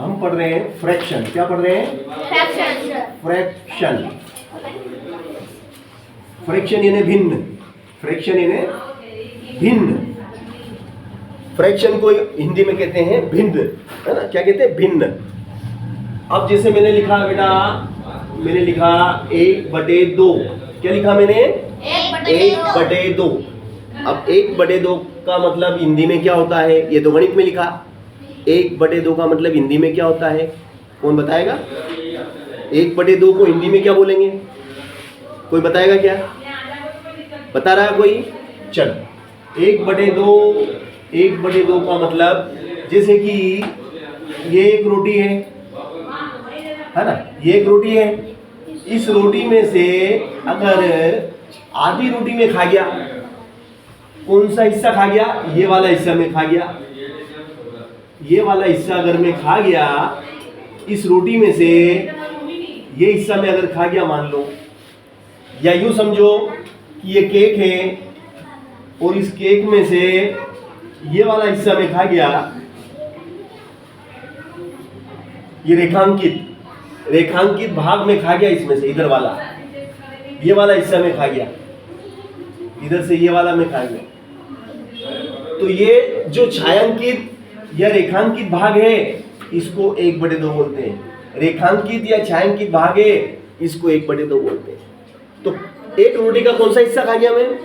हम पढ़ रहे हैं फ्रैक्शन। क्या पढ़ रहे हैं? फ्रैक्शन। फ्रैक्शन यानी भिन्न। फ्रैक्शन यानी भिन्न। फ्रैक्शन को हिंदी में कहते हैं भिन्न, है ना? क्या कहते हैं? भिन्न। अब जैसे मैंने लिखा बेटा, मैंने लिखा 1/2। क्या लिखा मैंने? 1/2। अब 1/2 का मतलब हिंदी में क्या होता है? ये तो गणित में लिखा। 1/2 का मतलब हिंदी में क्या होता है? कौन बताएगा? 1/2 को हिंदी में क्या बोलेंगे? कोई बताएगा क्या? बता रहा है कोई? चल, 1/2 का मतलब जैसे कि ये एक रोटी है ना? ये एक रोटी है। इस रोटी में से अगर आधी रोटी में खा गया, कौन सा हिस्सा खा गया? ये वाला हिस्सा में खा गया। ये वाला हिस्सा अगर मैं खा गया, इस रोटी में से ये हिस्सा में अगर खा गया मान लो, या यूं समझो कि ये केक है और इस केक में से ये वाला हिस्सा में खा गया, ये रेखांकित भाग में खा गया, इसमें से इधर वाला, ये वाला हिस्सा में खा गया, इधर से ये वाला में खा गया। तो ये जो छायांकित या रेखांकित भाग है इसको 1/2 बोलते हैं। रेखांकित या छायांकित भाग है इसको 1/2 बोलते हैं। तो एक रोटी का कौन सा हिस्सा खा गया मैं?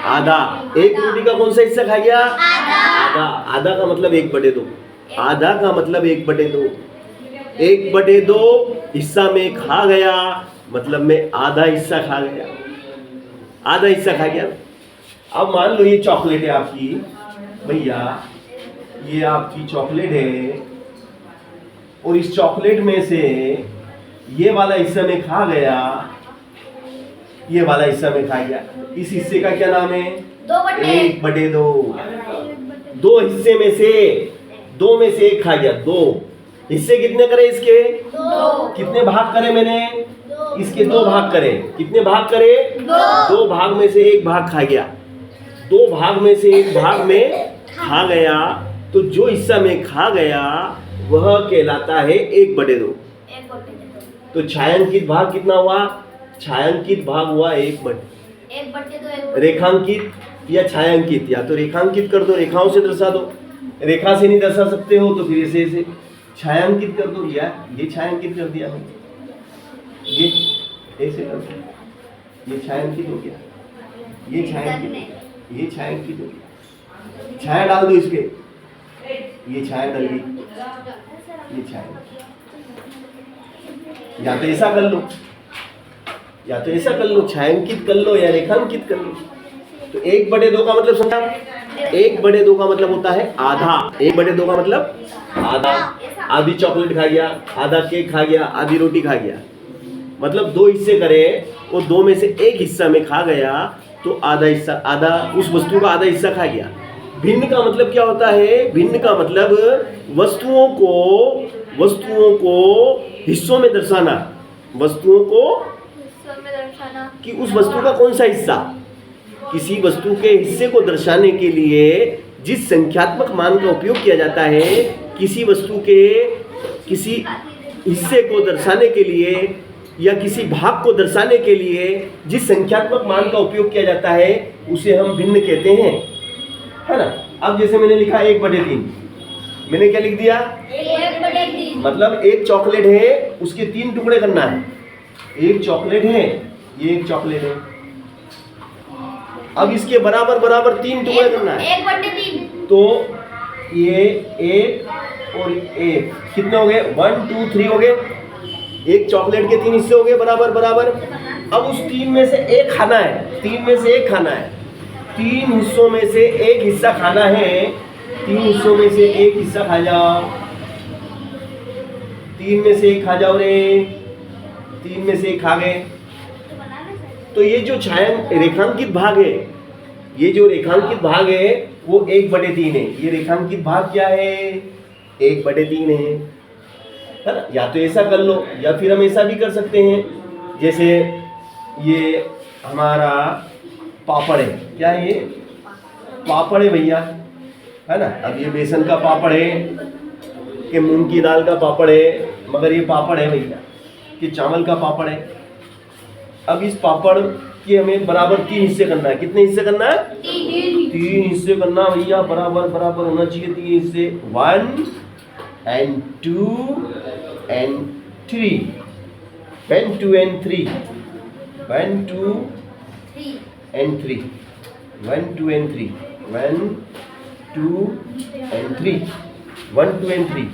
आधा। एक रोटी का कौन सा हिस्सा खा गया? आधा। आधा का मतलब 1/2। आधा का मतलब 1/2। 1/2 हिस्सा में खा गया मतलब मैं आधा हिस्सा खा गया। आधा हिस्सा खा गया। अब मान लो ये चॉकलेट है आपकी भैया, ये आपकी चॉकलेट है और इस चॉकलेट में से ये वाला हिस्सा में खा गया, ये वाला हिस्सा में खा गया। इस हिस्से का क्या नाम है? 1/2। दो हिस्से में से 2 में से 1 खा गया। 2 हिस्से कितने करे इसके? 2। कितने भाग करे मैंने? इसके 2 भाग करे। कितने भाग करे? 2 भाग में से 1 भाग खा गया। 2 भाग में से 1 भाग में खा गया, तो जो हिस्सा में खा गया वह कहलाता है 1/2। तो छायांकित भाग कितना हुआ? छायांकित भाग हुआ 1/2। रेखांकित या छायांकित, या तो रेखांकित कर दो, रेखाओं से दर्शा दो। रेखा से नहीं दर्शा सकते हो तो फिर ऐसे छायांकित कर दो। या ये छायांकित कर दिया मैंने, ये ऐसे कर दो, ये छायांकित हो गया, ये छायांकित हो गया। छाया डाल दो इस पे, ये छाया डल गई, ये छाया। या तो ऐसा कर लो, या तो ऐसा कर लो, छायांकित कर लो या रेखांकित कर लो। तो 1/2 का मतलब समझा? 1/2 का मतलब होता है आधा। 1/2 का मतलब आधा। आधी चॉकलेट खा गया, आधा केक खा गया, आधी रोटी खा गया, मतलब 2 हिस्से करे और 2 में से 1 हिस्सा में खा गया, तो आधा हिस्सा, आधा उस वस्तु का आधा हिस्सा खा गया। भिन्न का मतलब क्या होता है? भिन्न का मतलब वस्तुओं को हिस्सों में दर्शाना। वस्तुओं को कि उस वस्तु का कौन सा हिस्सा, किसी वस्तु के हिस्से को दर्शाने के लिए जिस संख्यात्मक मान का उपयोग किया जाता है, किसी वस्तु के किसी हिस्से को दर्शाने के लिए या किसी भाग को दर्शाने के लिए जिस संख्यात्मक मान का उपयोग किया जाता है उसे हम भिन्न कहते हैं, है ना? अब जैसे मैंने लिखा 1/3, मैंने क्या लिख दिया? 1/3। मतलब एक चॉकलेट है, उसके 3 टुकड़े करना है। एक चॉकलेट है, ये एक चॉकलेट है, अब इसके बराबर बराबर 3 टुकड़े करना है। 1/3। तो ये 1 और 1 कितने हो गए? 1 2 3 हो गए। एक चॉकलेट के 3 हिस्से हो गए बराबर बराबर। अब उस 3 में से 1 खाना है, 3 में से 1 खाना है। 3 हिस्सों में से 1 हिस्सा खाना है। 3 हिस्सों में से 1 हिस्सा खा जाओ। 3 में से 1 खा जाओ रे। 3 में से 1 खा गए। तो ये जो रेखांकित भाग है, ये जो रेखांकित भाग है वो 1/3 है। ये रेखांकित भाग क्या है? 1/3 है ना? या तो ऐसा कर लो या फिर हम ऐसा भी कर सकते हैं, जैसे ये हमारा पापड़ है। क्या है ये? पापड़ है भैया, है ना? अब ये बेसन का पापड़ है कि मूंग की दाल का पापड़ है, मगर ये पापड़ है भैया कि चावल का पापड़ है। अब इस पापड़ के हमें बराबर 3 हिस्से करना है। कितने हिस्से करना है? 3 हिस्से करना भैया, बराबर बराबर होना चाहिए 3 हिस्से। 1 and 2 and 3, 1 2 and 3, 1 2 and 3, 1 2 and 3, 1 2 and 3, 1 2 and 3,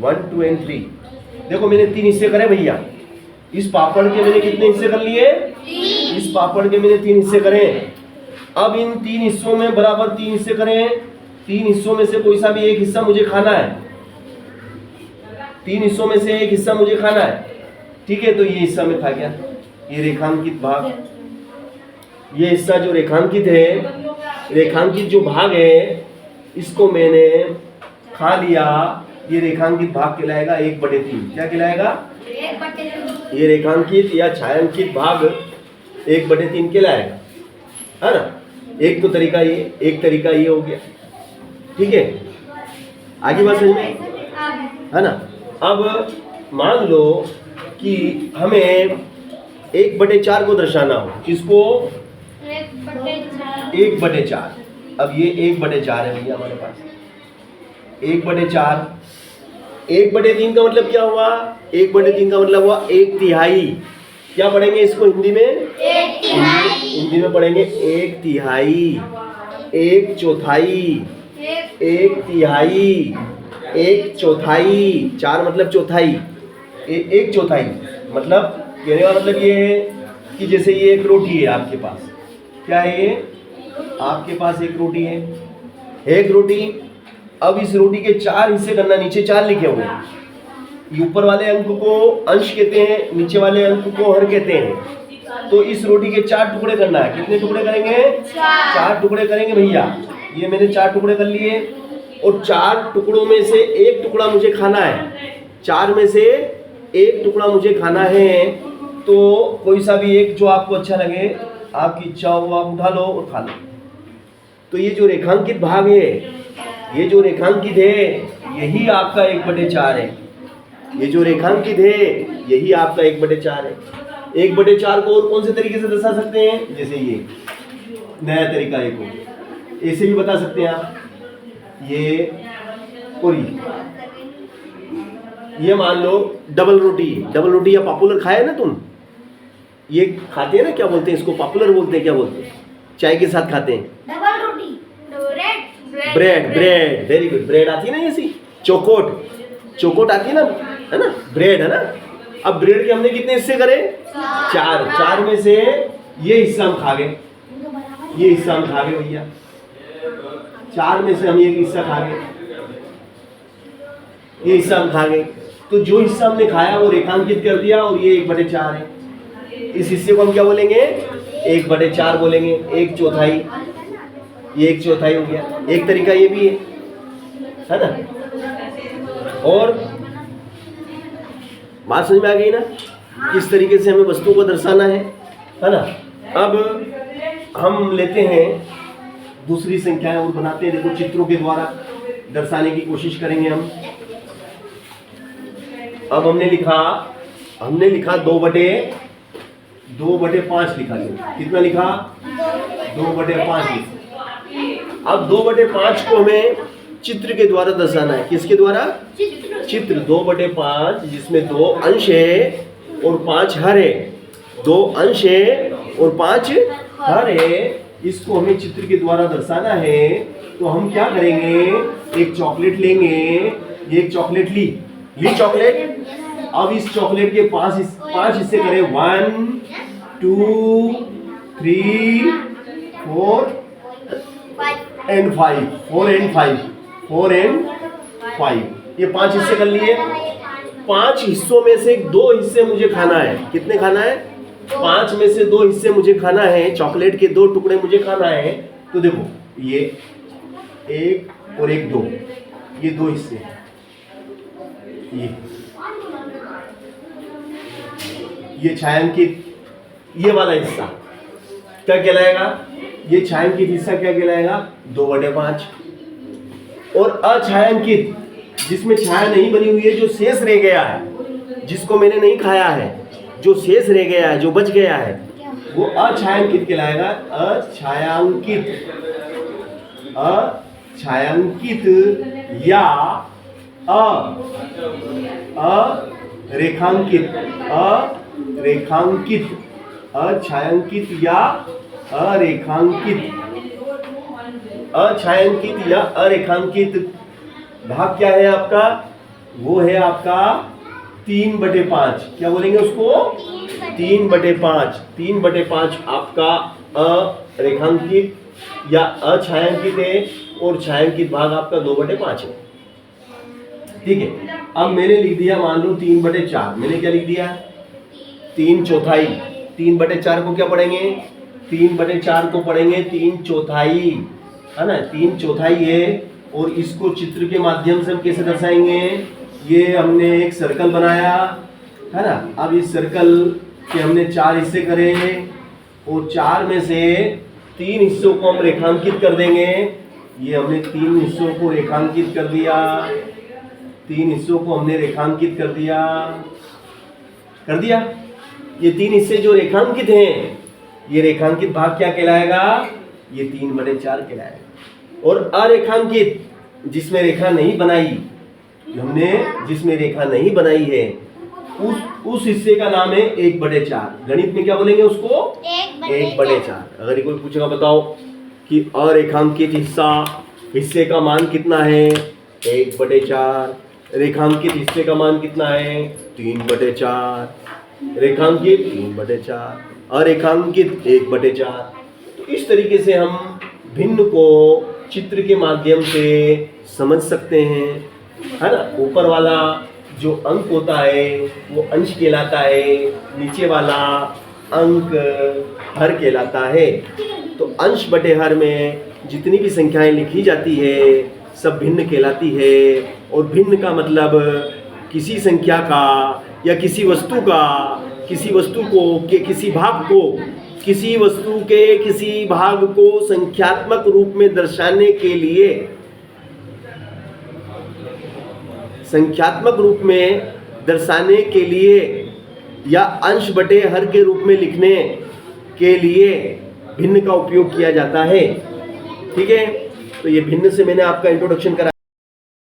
1 2 and 3। देखो मैंने 3 हिस्से करे भैया। इस पापड़ के मैंने कितने हिस्से कर लिए? इस पापड़ के मैंने 3 हिस्से करे। अब इन 3 हिस्सों में बराबर 3 हिस्से करें। 3 हिस्सों में से कोई सा भी एक हिस्सा मुझे खाना है। 3 हिस्सों में से एक हिस्सा मुझे खाना है, ठीक है। तो ये हिस्सा मैं खा गया, ये रेखांकित भाग। ये हिस्सा जो रेखांकित है, रेखांकित जो भाग है, इसको मैंने खा लिया। ये रेखांकित भाग कहलाएगा 1/3। क्या कहलाएगा? 1/3। ये रेखांकित या छायांकित भाग 1/3 कहलाएगा, है ना। एक तो तरीका ये, एक तरीका ये हो गया, ठीक है। आगे बात समझ में, है ना। अब मान लो कि हमें 1/4 को दर्शाना हो। किसको? 1/4। अब ये 1/4 है भैया हमारे पास। 1/4। 1/3 का मतलब क्या हुआ? 1/3 का मतलब हुआ 1/3। क्या पढ़ेंगे इसको हिंदी में? 1/3। हिंदी में पढ़ेंगे 1/3, 1/4, 1/3, 1/4। 4 मतलब चौथाई, 1/4 मतलब कहने का मतलब ये है कि जैसे ये एक रोटी है आपके पास। क्या है ये? आपके पास एक रोटी है, एक रोटी। अब इस रोटी के 4 हिस्से करना। नीचे 4 लिखे हुए हैं। ये ऊपर वाले अंक को अंश कहते हैं, नीचे वाले अंक को हर कहते हैं। तो इस रोटी के 4 टुकड़े करना है। कितने टुकड़े करेंगे? 4 टुकड़े करेंगे भैया। ये मैंने 4 टुकड़े कर लिए और 4 टुकड़ों में से एक टुकड़ा मुझे खाना है। 4 में से एक टुकड़ा मुझे खाना है। तो कोई सा भी एक जो आपको अच्छा लगे, आपकी इच्छा हो, आप उठा लो और खा लो। तो ये जो रेखांकित भाग है, ये जो रेखांकित है, यही आपका 1/4 है। ये जो रेखांकित है, यही आपका 1/4 है। 1/4 को और कौन से तरीके से दर्शा सकते हैं? जैसे ये नया तरीका एक हो, ऐसे भी बता सकते हैं आप। ये और ये मान लो डबल रोटी या पॉपुलर खाया ना तुम? ये खाते हैं ना, क्या बोलते हैं इसको? पॉपुलर बोलते हैं, क्या बोलते हैं? चाय के साथ खाते हैं। डबल रोटी। ब्रेड। Very good. ब्रेड आती है ना ऐसी? चौकोट आती है ना, है ना? ब्रेड है ना। अब ब्रेड के हमने कितने हिस्से करे? 4 में से ये हिस्सा हम खा गए। ये हिस्सा हम खा गए भैया। 4 में से हम एक हिस्सा खा गए, ये हिस्सा हम खा गए। तो जो हिस्सा हमने खाया वो रेखांकित कर दिया और ये 1/4 है। इस हिस्से को हम क्या बोलेंगे? 1/4 बोलेंगे। 1/4, ये 1/4 हो गया। एक तरीका ये भी है ना। और बात समझ में आ गई ना, किस तरीके से हमें वस्तुओं को दर्शाना है ना। अब हम लेते हैं दूसरी संख्याएं और बनाते हैं। देखो चित्रों के द्वारा दर्शाने की कोशिश करेंगे हम। अब हमने लिखा 2/5 लिखा। कितना लिखा? 2/5 लिखा। अब 2/5 को हमें चित्र के द्वारा दर्शाना है। किसके द्वारा? चित्र। 2/5 जिसमें 2 अंश है और 5 हर है। 2 अंश है और 5 हर है। इसको हमें चित्र के द्वारा दर्शाना है। तो हम क्या करेंगे? एक चॉकलेट लेंगे। ये एक चॉकलेट ली चॉकलेट। अब इस चॉकलेट के 5 हिस्से करें। 1 2 3 4 and 5। 4 and 5। ये 5 हिस्से कर लिए। 5 हिस्सों में से 2 हिस्से मुझे खाना है। कितने खाना है? 5 में से 2 हिस्से मुझे खाना है। चॉकलेट के 2 टुकड़े मुझे खाना है। तो देखो ये 1 और 1 2, ये 2 हिस्से। ये छायांकित, ये वाला हिस्सा क्या कहलाएगा? ये छायांकित हिस्सा क्या कहलाएगा? 2/5। और अछायांकित जिसमें छाया नहीं बनी हुई है, जो शेष रह गया है, जिसको मैंने नहीं खाया है, जो शेष रह गया है, जो बच गया है, वो अछायांकित कहलाएगा। अछायांकित, अछायांकित या अरेखांकित, अरेखांकित, अछायांकित या अरेखांकित, अछायांकित या अरेखांकित भाग क्या है आपका? वो है आपका 3/5। क्या बोलेंगे उसको? 3/5। 3/5 आपका अरेखांकित या अछायांकित है और छायांकित भाग आपका 2/5 है। ठीक है, अब मैंने लिख दिया मान लो 3/4। मैंने क्या लिख दिया? 3/4। 3/4 को क्या पढ़ेंगे? 3/4 को पढ़ेंगे 3/4, है ना? 3/4 है। और इसको चित्र के माध्यम से हम कैसे दर्शाएंगे? ये हमने एक सर्कल बनाया, है ना? अब इस सर्कल के हमने 4 हिस्से करे और 4 में से 3 हिस्सों को हम रेखांकित कर देंगे। ये हमने 3 हिस्सों को रेखांकित कर दिया। 3 हिस्सों को हमने रेखांकित कर दिया। ये 3 हिस्से जो रेखांकित हैं, ये रेखांकित भाग क्या कहलाएगा? ये 3/4 कहलाएगा। और अरेखांकित, जिसमें रेखा नहीं बनाई, हमने जिसमें रेखा नहीं बनाई है, उस हिस्से का नाम है 1/4। गणित में क्या बोलेंगे उसको? 1/4। अगर कोई पूछेगा बताओ कि अरेखांकित हिस्से का मान कितना है? 1/4। रेखांकित हिस्से का मान कितना है? 3/4। रेखांकित 3/4, अरेखांकित 1/4। तो इस तरीके से हम भिन्न को चित्र के माध्यम से समझ सकते हैं, है ना? ऊपर वाला जो अंक होता है वो अंश कहलाता है, नीचे वाला अंक हर कहलाता है। तो अंश बटे हर में जितनी भी संख्याएं लिखी जाती है सब भिन्न कहलाती है। और भिन्न का मतलब किसी संख्या का या किसी वस्तु का, किसी वस्तु को के किसी भाग को, किसी वस्तु के किसी भाग को संख्यात्मक रूप में दर्शाने के लिए, संख्यात्मक रूप में दर्शाने के लिए या अंश बटे हर के रूप में लिखने के लिए भिन्न का उपयोग किया जाता है। ठीक है, तो ये भिन्न से मैंने आपका इंट्रोडक्शन करा।